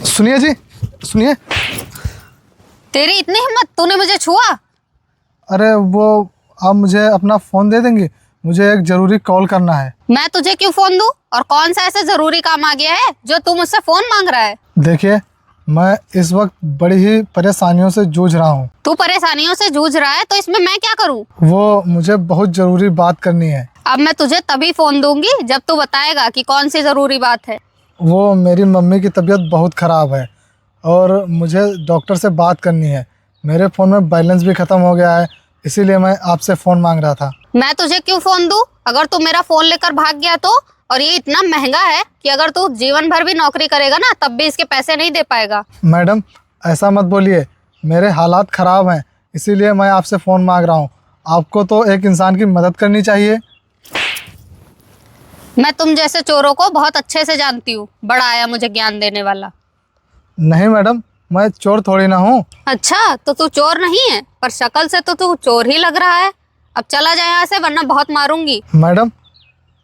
सुनिए जी, सुनिए। तेरी इतनी हिम्मत, तूने मुझे छुआ? अरे वो, आप मुझे अपना फ़ोन दे देंगे? मुझे एक ज़रूरी कॉल करना है। मैं तुझे क्यों फोन दूं? और कौन सा ऐसा जरूरी काम आ गया है जो तू मुझसे फोन मांग रहा है? देखिए, मैं इस वक्त बड़ी ही परेशानियों से जूझ रहा हूँ। तू परेशानियों से जूझ रहा है तो इसमें मैं क्या करूं? वो मुझे बहुत ज़रूरी बात करनी है। अब मैं तुझे तभी फोन दूंगी जब तू बताएगा कि कौन सी जरूरी बात है। वो मेरी मम्मी की तबीयत बहुत ख़राब है और मुझे डॉक्टर से बात करनी है। मेरे फ़ोन में बैलेंस भी ख़त्म हो गया है, इसीलिए मैं आपसे फ़ोन मांग रहा था। मैं तुझे क्यों फोन दूं? अगर तू मेरा फोन लेकर भाग गया तो? और ये इतना महंगा है कि अगर तू जीवन भर भी नौकरी करेगा ना तब भी इसके पैसे नहीं दे पाएगा। मैडम, ऐसा मत बोलिए। मेरे हालात ख़राब हैं, इसीलिए मैं आपसे फ़ोन मांग रहा हूँ। आपको तो एक इंसान की मदद करनी चाहिए। मैं तुम जैसे चोरों को बहुत अच्छे से जानती हूँ। बड़ा आया मुझे ज्ञान देने वाला। नहीं मैडम, मैं चोर थोड़ी ना हूँ। अच्छा, तो तू चोर नहीं है, पर शक्ल से तो तू चोर ही लग रहा है। अब चला जाए यहाँ से वरना बहुत मारूंगी। मैडम,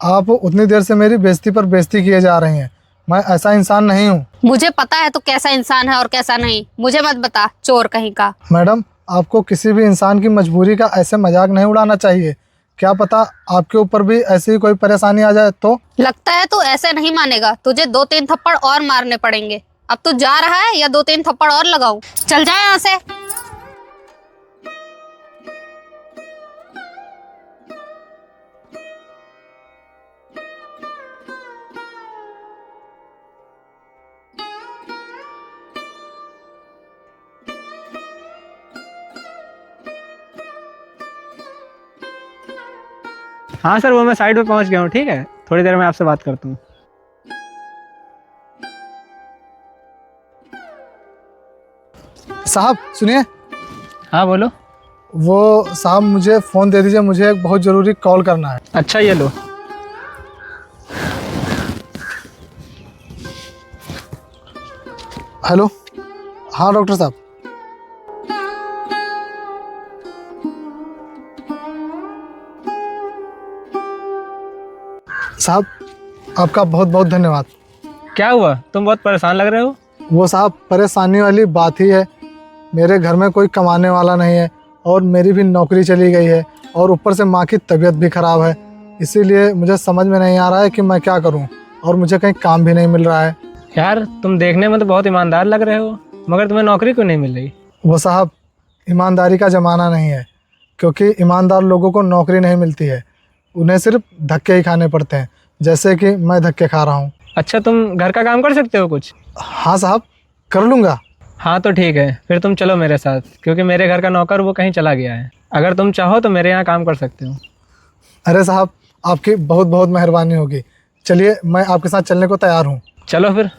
आप उतनी देर से मेरी बेइज्जती पर बेइज्जती किए जा रही हैं। मैं ऐसा इंसान नहीं हूँ। मुझे पता है तू कैसा इंसान है और कैसा नहीं। मुझे मत बता, चोर कहीं का। मैडम, आपको किसी भी इंसान की मजबूरी का ऐसे मजाक नहीं उड़ाना चाहिए। क्या पता आपके ऊपर भी ऐसी कोई परेशानी आ जाए तो। लगता है तू ऐसे नहीं मानेगा, तुझे 2-3 थप्पड़ और मारने पड़ेंगे। अब तू जा रहा है या 2-3 थप्पड़ और लगाऊं? चल जाए यहाँ से। हाँ सर, वो मैं साइड पे पहुंच गया हूँ। ठीक है, थोड़ी देर में आपसे बात करता हूँ। साहब सुनिए। हाँ बोलो। वो साहब, मुझे फ़ोन दे दीजिए, मुझे एक बहुत ज़रूरी कॉल करना है। अच्छा ये लो। हेलो। हाँ डॉक्टर साहब। साहब, आपका बहुत बहुत धन्यवाद। क्या हुआ, तुम बहुत परेशान लग रहे हो? वो साहब, परेशानी वाली बात ही है। मेरे घर में कोई कमाने वाला नहीं है और मेरी भी नौकरी चली गई है और ऊपर से माँ की तबीयत भी ख़राब है। इसीलिए मुझे समझ में नहीं आ रहा है कि मैं क्या करूँ और मुझे कहीं काम भी नहीं मिल रहा है। यार, तुम देखने में तो बहुत ईमानदार लग रहे हो, मगर तुम्हें नौकरी क्यों नहीं मिल रही? वो साहब, ईमानदारी का ज़माना नहीं है, क्योंकि ईमानदार लोगों को नौकरी नहीं मिलती है। उन्हें सिर्फ धक्के ही खाने पड़ते हैं, जैसे कि मैं धक्के खा रहा हूँ। अच्छा, तुम घर का काम कर सकते हो कुछ? हाँ साहब, कर लूँगा। हाँ तो ठीक है, फिर तुम चलो मेरे साथ, क्योंकि मेरे घर का नौकर वो कहीं चला गया है। अगर तुम चाहो तो मेरे यहाँ काम कर सकते हो। अरे साहब, आपकी बहुत बहुत मेहरबानी होगी। चलिए, मैं आपके साथ चलने को तैयार हूँ। चलो फिर।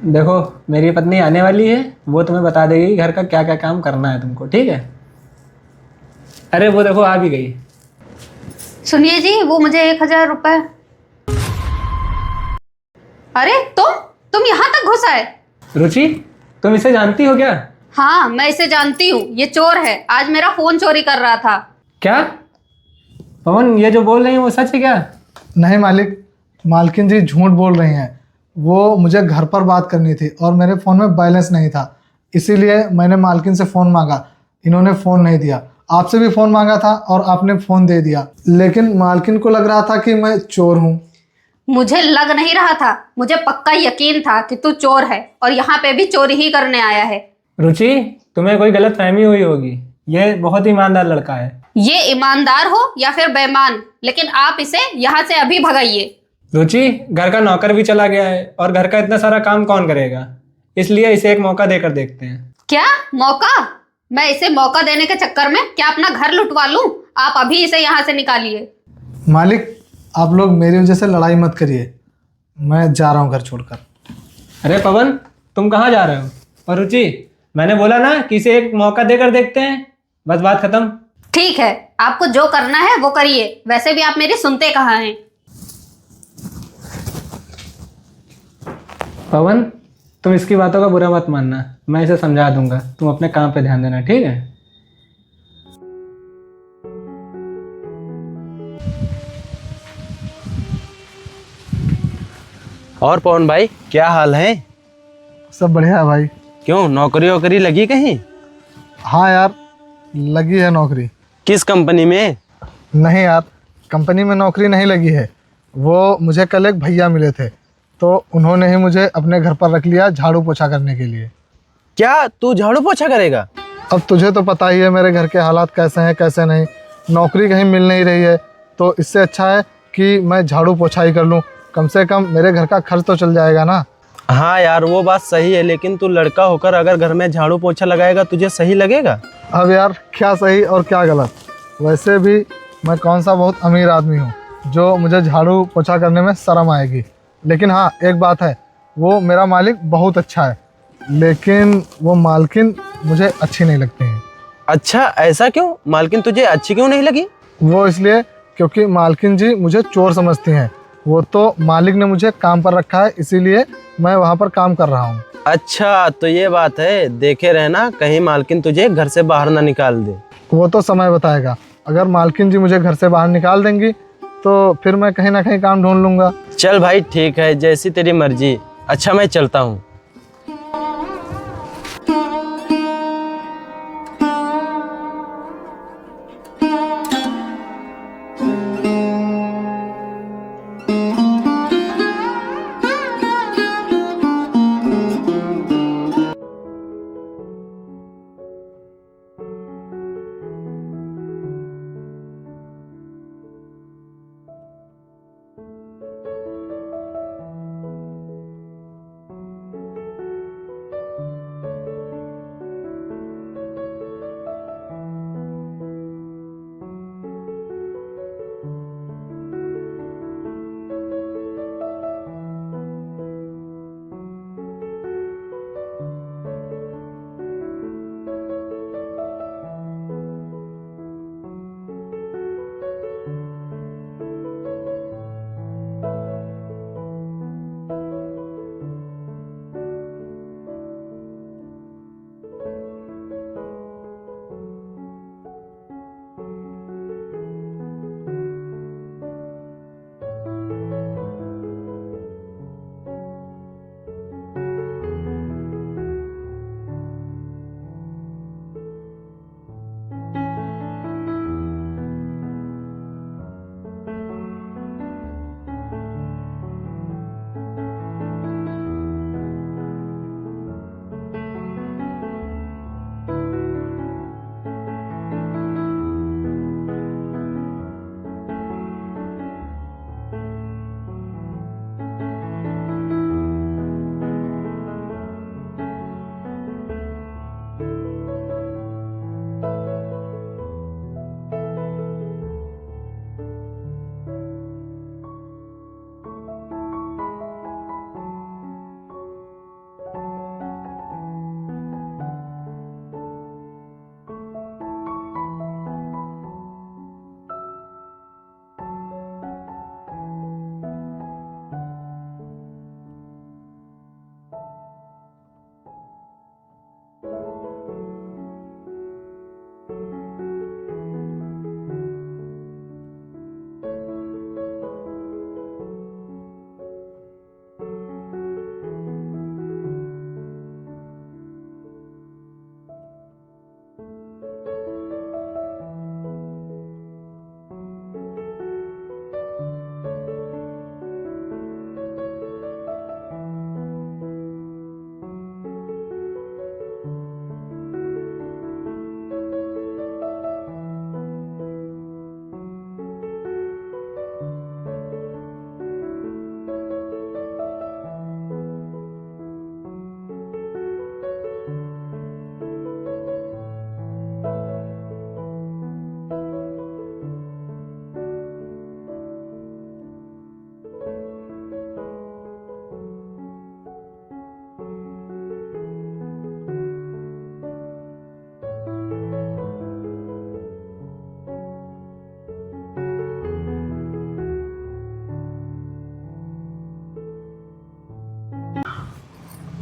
देखो, मेरी पत्नी आने वाली है, वो तुम्हें बता देगी घर का क्या क्या काम करना है तुमको। ठीक है? अरे वो देखो, आ भी गई। सुनिए जी, वो मुझे 1000 रुपए। अरे तुम यहाँ तक घुस आए? रुचि, तुम इसे जानती हो क्या? हाँ, मैं इसे जानती हूँ। ये चोर है। आज मेरा फोन चोरी कर रहा था। क्या पवन, ये जो बोल रही है वो सच है क्या? नहीं मालिक, मालकिन जी झूठ बोल रही हैं। वो मुझे घर पर बात करनी थी और मेरे फ़ोन में बैलेंस नहीं था, इसीलिए मैंने मालकिन से फ़ोन मांगा। इन्होंने फ़ोन नहीं दिया। आपसे भी फ़ोन मांगा था और आपने फ़ोन दे दिया, लेकिन मालकिन को लग रहा था कि मैं चोर हूँ। मुझे लग नहीं रहा था, मुझे पक्का यकीन था कि तू चोर है और यहाँ पे भी चोरी ही करने आया है। रुचि, तुम्हें कोई गलत फहमी हुई होगी। ये बहुत ईमानदार लड़का है। ये ईमानदार हो या फिर बेईमान, लेकिन आप इसे यहाँ से अभी भगाइए। रुचि, घर का नौकर भी चला गया है और घर का इतना सारा काम कौन करेगा, इसलिए इसे एक मौका देकर देखते हैं। क्या मौका? मैं इसे मौका देने के चक्कर में क्या अपना घर लुटवा लूं? आप अभी इसे यहाँ से निकालिए। मालिक, आप लोग मेरी वजह से लड़ाई मत करिए। मैं जा रहा हूँ घर छोड़कर। अरे पवन, तुम कहाँ जा रहे हो? और रुचि, मैंने बोला ना कि इसे एक मौका देकर देखते हैं। बस बात खत्म। ठीक है, आपको जो करना है वो करिए। वैसे भी आप मेरी सुनते कहाँ हैं? पवन, तुम इसकी बातों का बुरा मत मानना, मैं इसे समझा दूंगा। तुम अपने काम पे ध्यान देना, ठीक है? और पवन भाई क्या हाल है? सब बढ़िया है भाई। क्यों, नौकरी वोकरी लगी कहीं? हाँ यार, लगी है नौकरी। किस कंपनी में? नहीं यार, कंपनी में नौकरी नहीं लगी है। वो मुझे कल एक भैया मिले थे, तो उन्होंने ही मुझे अपने घर पर रख लिया झाड़ू पोछा करने के लिए। क्या तू झाड़ू पोछा करेगा? अब तुझे तो पता ही है मेरे घर के हालात कैसे हैं कैसे नहीं। नौकरी कहीं मिल नहीं रही है, तो इससे अच्छा है कि मैं झाड़ू पोछा ही कर लूँ। कम से कम मेरे घर का खर्च तो चल जाएगा ना। हाँ यार वो बात सही है, लेकिन तू लड़का होकर अगर घर में झाड़ू पोछा लगाएगा तुझे सही लगेगा? अब यार क्या सही और क्या गलत, वैसे भी मैं कौन सा बहुत अमीर आदमी हूँ जो मुझे झाड़ू पोछा करने में शर्म आएगी। लेकिन हाँ, एक बात है, वो मेरा मालिक बहुत अच्छा है, लेकिन वो मालकिन मुझे अच्छी नहीं लगती हैं। अच्छा ऐसा क्यों? मालकिन तुझे अच्छी क्यों नहीं लगी? वो इसलिए क्योंकि मालकिन जी मुझे चोर समझती हैं। वो तो मालिक ने मुझे काम पर रखा है, इसीलिए मैं वहाँ पर काम कर रहा हूँ। अच्छा तो ये बात है, देखे रहना कहीं मालकिन तुझे घर से बाहर ना निकाल दे। वो तो समय बताएगा। अगर मालकिन जी मुझे घर से बाहर निकाल देंगी तो फिर मैं कहीं ना कहीं काम ढूंढ लूँगा। चल भाई ठीक है, जैसी तेरी मर्जी। अच्छा मैं चलता हूँ।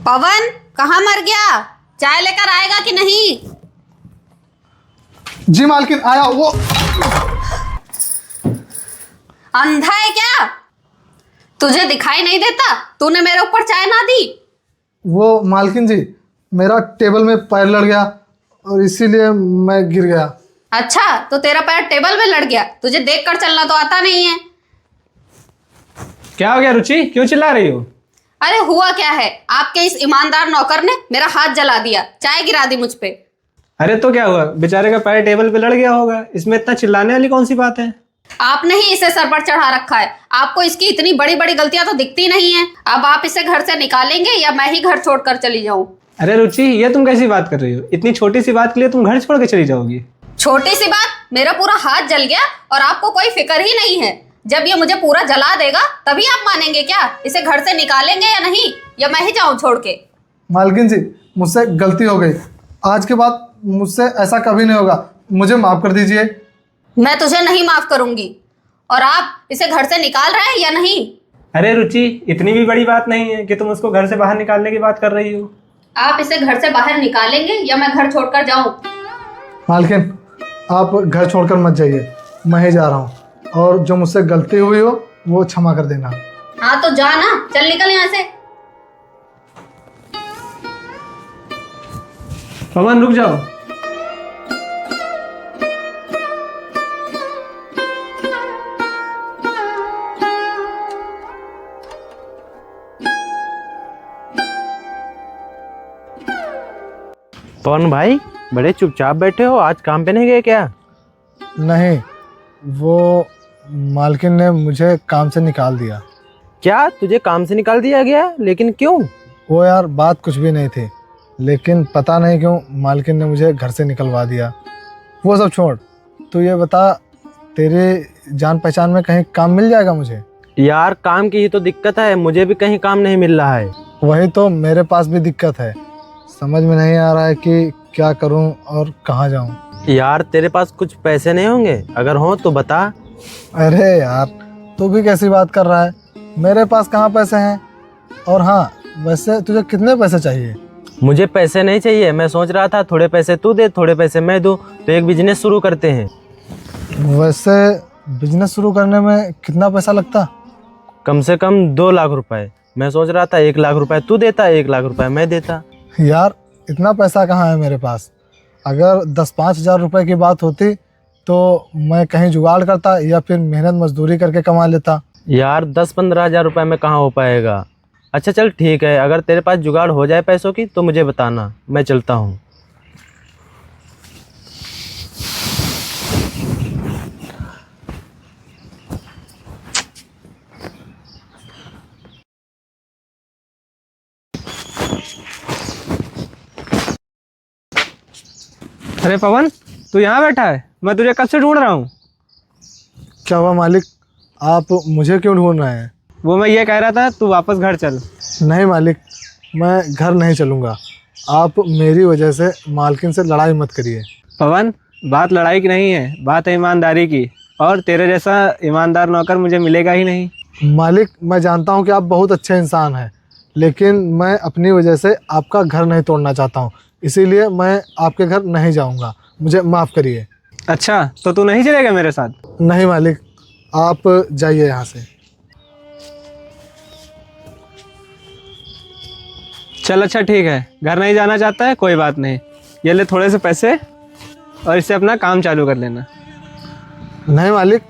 पवन कहाँ मर गया? चाय लेकर आएगा कि नहीं? जी मालकिन आया। वो अंधा है क्या? तुझे दिखाई नहीं देता? तूने मेरे ऊपर चाय ना दी? वो मालकिन जी, मेरा टेबल में पैर लड़ गया और इसीलिए मैं गिर गया। अच्छा, तो तेरा पैर टेबल में लड़ गया? तुझे देख कर चलना तो आता नहीं है। क्या हो गया रुचि, क्यों चिल्ला रही हो? अरे हुआ क्या है, आपके इस ईमानदार नौकर ने मेरा हाथ जला दिया, चाय गिरा दी मुझ पे। अरे तो क्या हुआ, बेचारे का पैर टेबल पे लड़ गया होगा, इसमें इतना चिल्लाने वाली कौन सी बात है? आपने ही इसे सर पर चढ़ा रखा है। आपको इसकी इतनी बड़ी बड़ी गलतियां तो दिखती नहीं है। अब आप इसे घर से निकालेंगे या मैं ही घर छोड़कर चली जाऊं? अरे रुचि, ये तुम कैसी बात कर रही हो? इतनी छोटी सी बात के लिए तुम घर छोड़ के चली जाओगी? छोटी सी बात? मेरा पूरा हाथ जल गया और आपको कोई फिक्र ही नहीं है। जब ये मुझे पूरा जला देगा तभी आप मानेंगे क्या? इसे घर से निकालेंगे या नहीं, या मैं ही जाऊं छोड़ के? मालकिन जी, मुझसे गलती हो गई। आज के बाद मुझसे ऐसा कभी नहीं होगा। मुझे माफ़ कर दीजिए। मैं तुझे नहीं माफ करूंगी। और आप इसे घर से निकाल रहे हैं या नहीं? अरे रुचि, इतनी भी बड़ी बात नहीं है कि तुम उसको घर से बाहर निकालने की बात कर रही हो। आप इसे घर से बाहर निकालेंगे या मैं घर छोड़कर जाऊं? मालकिन, आप घर छोड़कर मत जाइए, मैं ही जा रहा हूँ। और जो मुझसे गलती हुई हो वो क्षमा कर देना। हाँ तो जा ना, चल निकल यहाँ से। पवन रुक जाओ। पवन भाई, बड़े चुपचाप बैठे हो, आज काम पे नहीं गए क्या? नहीं, वो मालकिन ने मुझे काम से निकाल दिया। क्या तुझे काम से निकाल दिया गया? लेकिन क्यों? वो यार, बात कुछ भी नहीं थी, लेकिन पता नहीं क्यों मालकिन ने मुझे घर से निकलवा दिया। वो सब छोड़, तू ये बता, तेरे जान पहचान में कहीं काम मिल जाएगा मुझे? यार काम की ही तो दिक्कत है, मुझे भी कहीं काम नहीं मिल रहा है। वही तो मेरे पास भी दिक्कत है, समझ में नहीं आ रहा है कि क्या करूं और कहाँ जाऊं। यार तेरे पास कुछ पैसे नहीं होंगे? अगर हो तो बता। अरे यार, तू भी कैसी बात कर रहा है? मेरे पास कहाँ पैसे हैं? और हाँ, वैसे तुझे कितने पैसे चाहिए? मुझे पैसे नहीं चाहिए, मैं सोच रहा था थोड़े पैसे तू दे, थोड़े पैसे मैं दूं, तो एक बिजनेस शुरू करते हैं। वैसे बिजनेस शुरू करने में कितना पैसा लगता? कम से कम 2 लाख रुपए। मैं सोच रहा था 1 लाख रुपए तू देता, 1 लाख रुपए मैं देता। यार, इतना पैसा कहाँ है मेरे पास? अगर 10-5 हज़ार रुपये की बात होती तो मैं कहीं जुगाड़ करता या फिर मेहनत मजदूरी करके कमा लेता। यार 10-15 हज़ार रुपये में कहाँ हो पाएगा? अच्छा चल ठीक है, अगर तेरे पास जुगाड़ हो जाए पैसों की तो मुझे बताना, मैं चलता हूँ। अरे पवन, तू यहाँ बैठा है? मैं तुझे कब से ढूंढ रहा हूँ। क्या हुआ मालिक, आप मुझे क्यों ढूंढ रहे हैं? वो मैं ये कह रहा था, तू वापस घर चल। नहीं मालिक, मैं घर नहीं चलूँगा। आप मेरी वजह से मालकिन से लड़ाई मत करिए। पवन, बात लड़ाई की नहीं है, बात है ईमानदारी की, और तेरे जैसा ईमानदार नौकर मुझे मिलेगा ही नहीं। मालिक, मैं जानता हूँ कि आप बहुत अच्छे इंसान हैं, लेकिन मैं अपनी वजह से आपका घर नहीं तोड़ना चाहता हूँ, इसीलिए मैं आपके घर नहीं जाऊँगा। मुझे माफ़ करिए। अच्छा, तो तू नहीं चलेगा मेरे साथ? नहीं मालिक, आप जाइए यहाँ से। चल अच्छा ठीक है, घर नहीं जाना चाहता है, कोई बात नहीं। ये ले थोड़े से पैसे और इससे अपना काम चालू कर लेना। नहीं मालिक,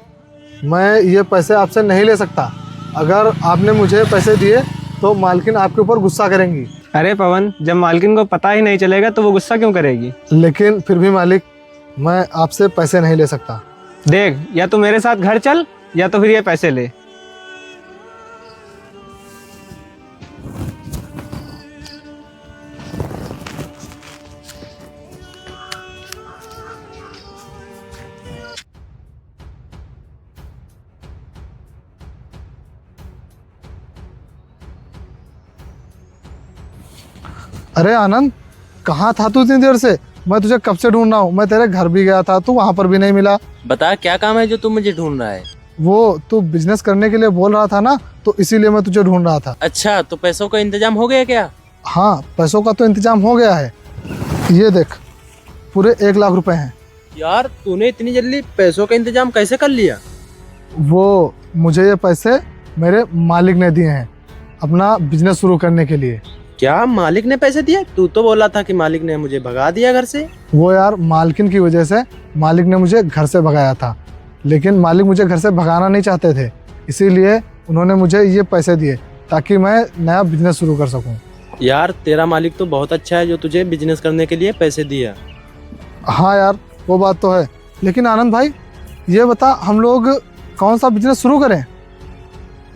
मैं ये पैसे आपसे नहीं ले सकता। अगर आपने मुझे पैसे दिए तो मालकिन आपके ऊपर गुस्सा करेंगी। अरे पवन, जब मालकिन को पता ही नहीं चलेगा तो वो गुस्सा क्यों करेगी? लेकिन फिर भी मालिक, मैं आपसे पैसे नहीं ले सकता। देख, या तो मेरे साथ घर चल या तो फिर ये पैसे ले। अरे आनंद, कहाँ था तू इतनी देर से? मैं तुझे कब से ढूंढ रहा हूँ। मैं तेरे घर भी गया था, तू वहाँ पर भी नहीं मिला। बता क्या काम है जो तू मुझे ढूंढ रहा है? वो तू बिजनेस करने के लिए बोल रहा था ना, तो इसीलिए मैं तुझे ढूंढ रहा था। अच्छा, तो पैसों का इंतजाम हो गया क्या? हाँ, पैसों का तो इंतजाम हो गया है। ये देख, पूरे 1 लाख रुपए हैं। यार तूने इतनी जल्दी पैसों का इंतजाम कैसे कर लिया? वो मुझे ये पैसे मेरे मालिक ने दिए हैं अपना बिजनेस शुरू करने के लिए। क्या मालिक ने पैसे दिए? तू तो बोला था कि मालिक ने मुझे भगा दिया घर से। वो यार मालकिन की वजह से मालिक ने मुझे घर से भगाया था, लेकिन मालिक मुझे घर से भगाना नहीं चाहते थे, इसीलिए उन्होंने मुझे ये पैसे दिए ताकि मैं नया बिजनेस शुरू कर सकूं। यार तेरा मालिक तो बहुत अच्छा है जो तुझे बिजनेस करने के लिए पैसे दिया। हाँ यार वो बात तो है, लेकिन आनंद भाई ये बता हम लोग कौन सा बिजनेस शुरू करें?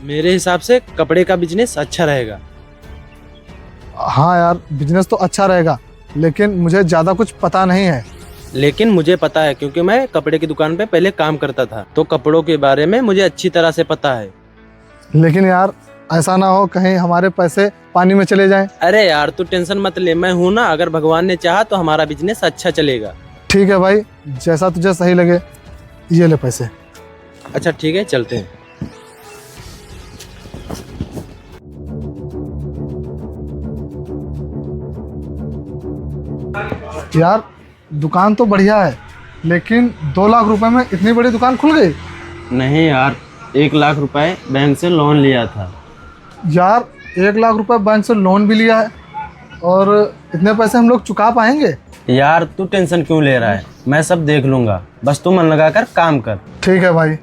मेरे हिसाब से कपड़े का बिजनेस अच्छा रहेगा। हाँ यार बिजनेस तो अच्छा रहेगा, लेकिन मुझे ज़्यादा कुछ पता नहीं है। लेकिन मुझे पता है क्योंकि मैं कपड़े की दुकान पे पहले काम करता था, तो कपड़ों के बारे में मुझे अच्छी तरह से पता है। लेकिन यार ऐसा ना हो कहीं हमारे पैसे पानी में चले जाएं। अरे यार तू टेंशन मत ले, मैं हूँ ना, अगर भगवान ने चाहा तो हमारा बिजनेस अच्छा चलेगा। ठीक है भाई, जैसा तुझे सही लगे, ये ले पैसे। अच्छा ठीक है, चलते हैं। यार दुकान तो बढ़िया है, लेकिन 2 लाख रुपए में इतनी बड़ी दुकान खुल गई? नहीं यार, 1 लाख रुपए बैंक से लोन लिया था। यार 1 लाख रुपए बैंक से लोन भी लिया है, और इतने पैसे हम लोग चुका पाएंगे? यार तू टेंशन क्यों ले रहा है, मैं सब देख लूंगा, बस तू मन लगा कर काम कर। ठीक है भाई।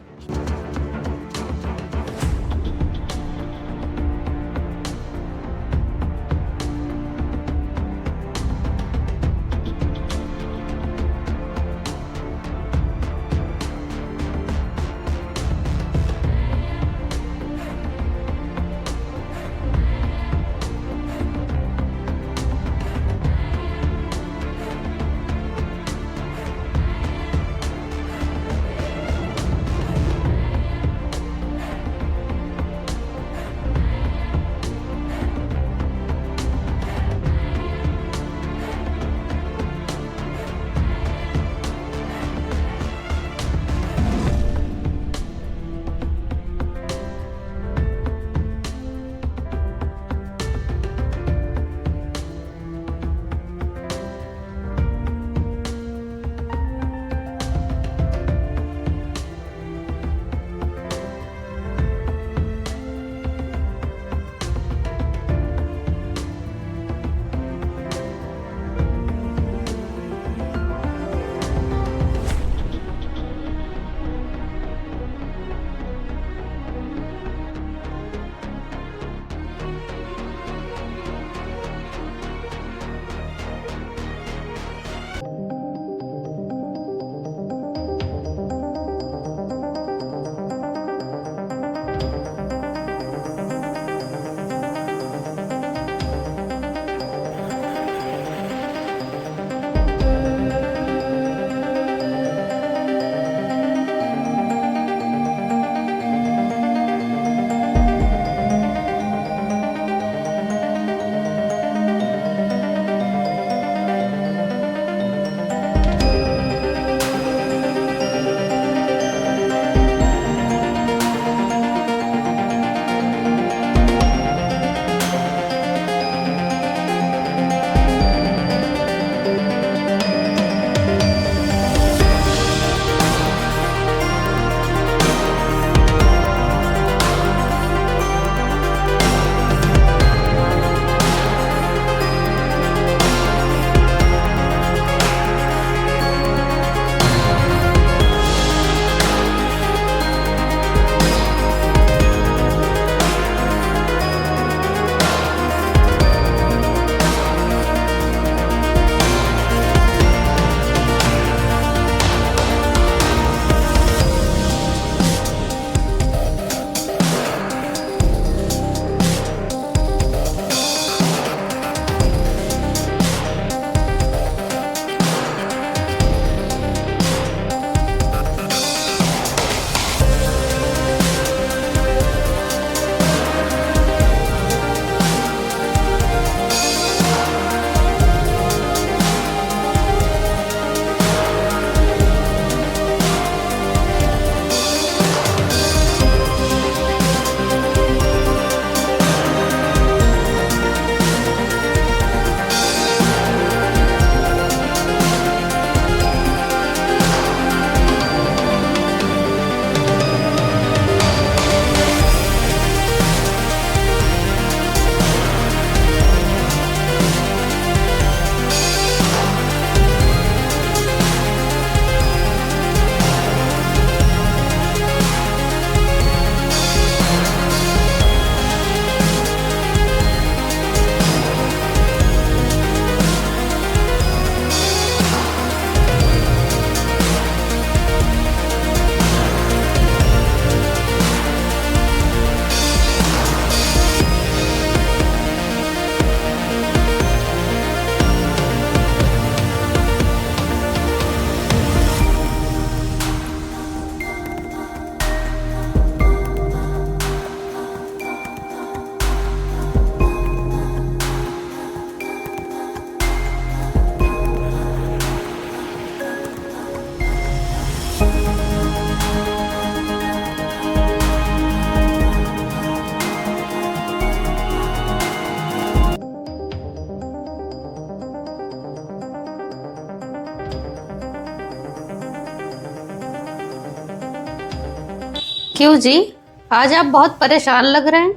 क्यों जी, आज आप बहुत परेशान लग रहे हैं।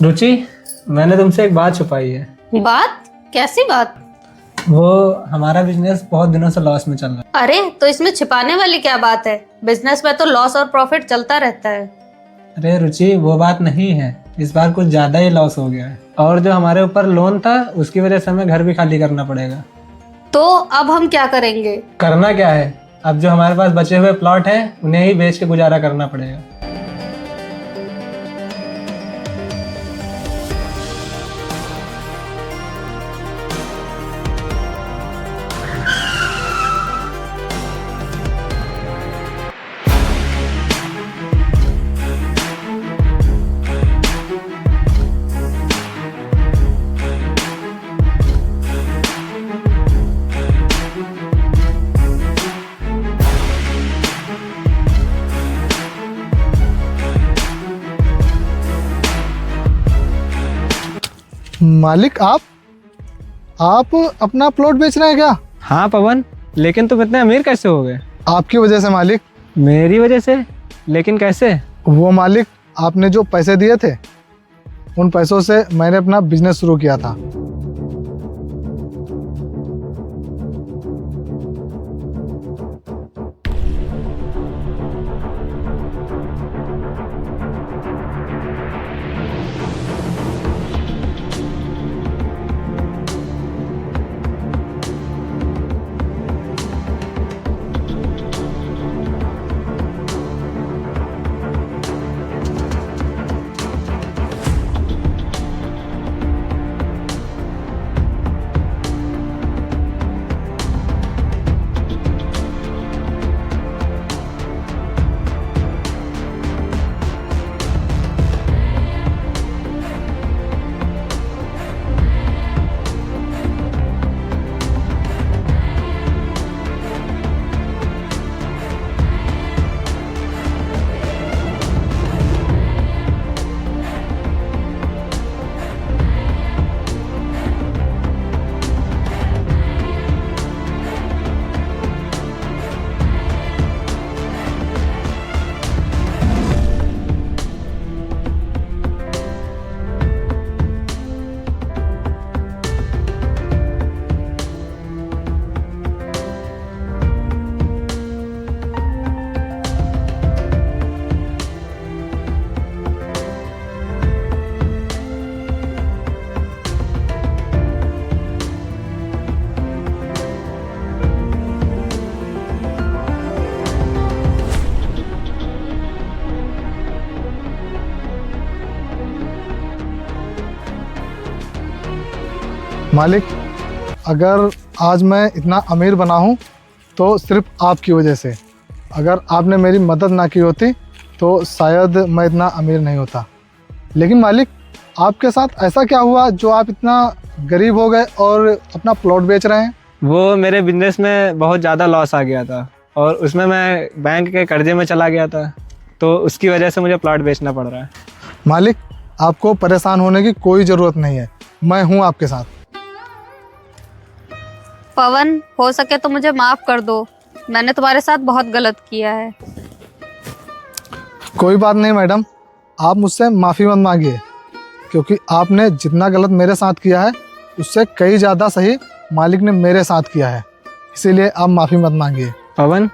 रुचि, मैंने तुमसे एक बात छुपाई है। बात? कैसी बात? वो हमारा बिजनेस बहुत दिनों से लॉस में चल रहा है। अरे तो इसमें छिपाने वाली क्या बात है, बिजनेस में तो लॉस और प्रॉफिट चलता रहता है। अरे रुचि, वो बात नहीं है, इस बार कुछ ज्यादा ही लॉस हो गया है और जो हमारे ऊपर लोन था उसकी वजह से हमें घर भी खाली करना पड़ेगा। तो अब हम क्या करेंगे? करना क्या है, अब जो हमारे पास बचे हुए प्लॉट हैं उन्हें ही बेच के गुजारा करना पड़ेगा। मालिक आप अपना प्लॉट बेच रहे हैं क्या? हाँ पवन, लेकिन तुम इतने अमीर कैसे हो गए? आपकी वजह से मालिक। मेरी वजह से? लेकिन कैसे? वो मालिक, आपने जो पैसे दिए थे उन पैसों से मैंने अपना बिजनेस शुरू किया था। मालिक, अगर आज मैं इतना अमीर बना हूँ तो सिर्फ आपकी वजह से। अगर आपने मेरी मदद ना की होती तो शायद मैं इतना अमीर नहीं होता। लेकिन मालिक, आपके साथ ऐसा क्या हुआ जो आप इतना गरीब हो गए और अपना प्लॉट बेच रहे हैं? वो मेरे बिजनेस में बहुत ज़्यादा लॉस आ गया था और उसमें मैं बैंक के कर्जे में चला गया था, तो उसकी वजह से मुझे प्लॉट बेचना पड़ रहा है। मालिक, आपको परेशान होने की कोई ज़रूरत नहीं है, मैं हूँ आपके साथ। पवन, हो सके तो मुझे माफ कर दो, मैंने तुम्हारे साथ बहुत गलत किया है। कोई बात नहीं मैडम, आप मुझसे माफ़ी मत मांगिए, क्योंकि आपने जितना गलत मेरे साथ किया है उससे कई ज़्यादा सही मालिक ने मेरे साथ किया है, इसीलिए आप माफ़ी मत मांगिए। पवन,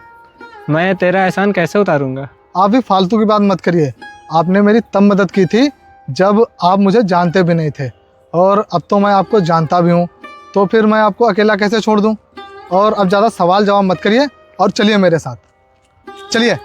मैं तेरा एहसान कैसे उतारूंगा? आप भी फालतू की बात मत करिए। आपने मेरी तब मदद की थी जब आप मुझे जानते भी नहीं थे, और अब तो मैं आपको जानता भी हूँ, तो फिर मैं आपको अकेला कैसे छोड़ दूँ? और अब ज़्यादा सवाल जवाब मत करिए और चलिए मेरे साथ, चलिए।